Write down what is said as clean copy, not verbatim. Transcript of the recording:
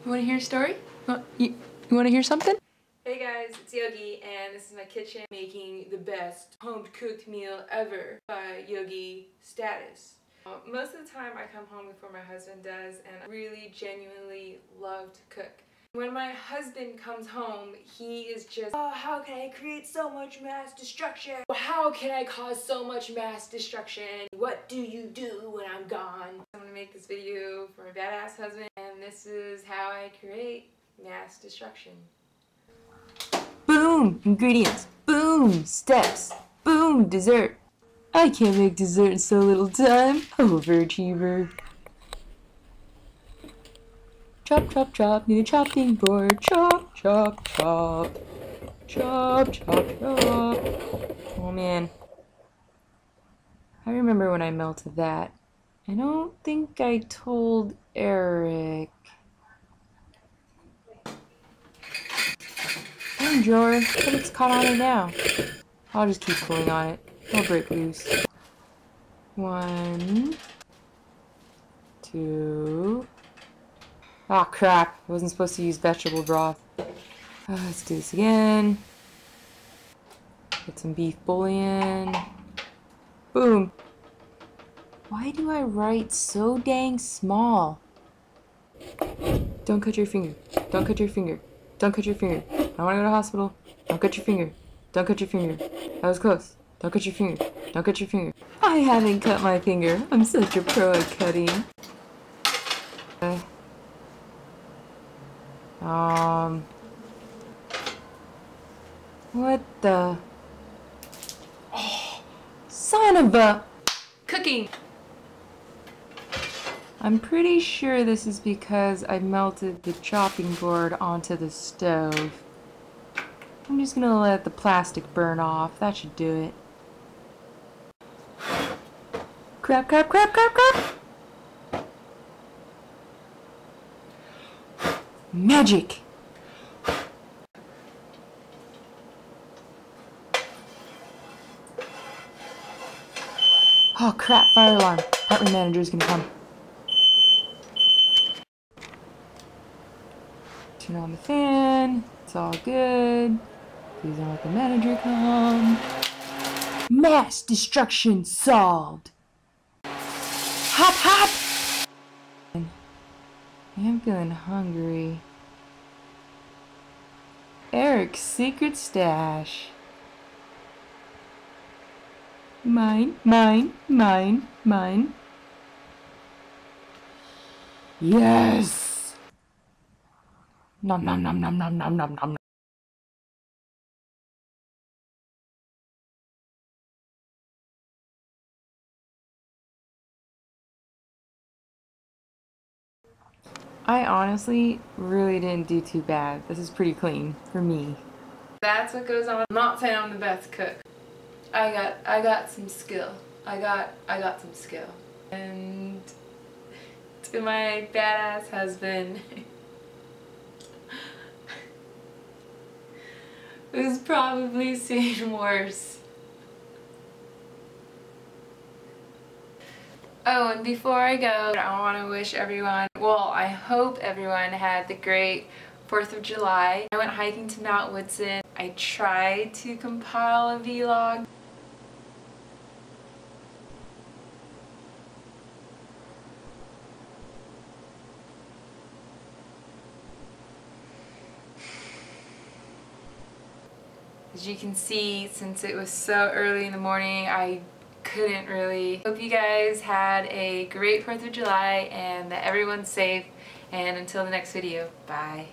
You want to hear a story? You want to hear something? Hey guys, it's Yogi, and this is my kitchen making the best home-cooked meal ever by Yogi status. Most of the time I come home before my husband does, and I really genuinely love to cook. When my husband comes home, he is just, oh, how can I create so much mass destruction? How can I cause so much mass destruction? What do you do when I'm gone? I'm gonna make this video for my badass husband, and this is how I create mass destruction. Boom! Ingredients. Boom! Steps. Boom! Dessert. I can't make dessert in so little time. Overachiever. Chop, chop, chop. Need a chopping board. Chop, chop, chop. Chop, chop, chop. Oh man. I remember when I melted that. I don't think I told Eric. Damn, drawer. But it's caught on it now. I'll just keep pulling on it. I'll break loose. 1, 2. Oh crap, I wasn't supposed to use vegetable broth. Let's do this again. Get some beef bouillon. Boom. Why do I write so dang small? Don't cut your finger. Don't cut your finger. Don't cut your finger. I don't want to go to the hospital. Don't cut your finger. Don't cut your finger. That was close. Don't cut your finger. Don't cut your finger. I haven't cut my finger. I'm such a pro at cutting. What the? Oh, son of a... Cooking! I'm pretty sure this is because I melted the chopping board onto the stove. I'm just gonna let the plastic burn off. That should do it. Crap, crap, crap, crap, crap! Magic! Oh crap, fire alarm. Apartment manager's gonna come. Turn on the fan. It's all good. Please don't let the manager come. Mass destruction solved! Hop, hop! I am feeling hungry. Eric's secret stash. Mine, mine, mine, mine. Yes! Nom nom nom nom nom nom nom nom. I honestly really didn't do too bad. This is pretty clean for me. That's what goes on. I'm not saying I'm the best cook. I got some skill. I got some skill. And to my badass husband, who's probably seen worse. Oh, and before I go, I want to wish everyone, well, I hope everyone had the great 4th of July. I went hiking to Mount Woodson. I tried to compile a vlog. As you can see, since it was so early in the morning, I couldn't really. Hope you guys had a great 4th of July and that everyone's safe, and until the next video, bye.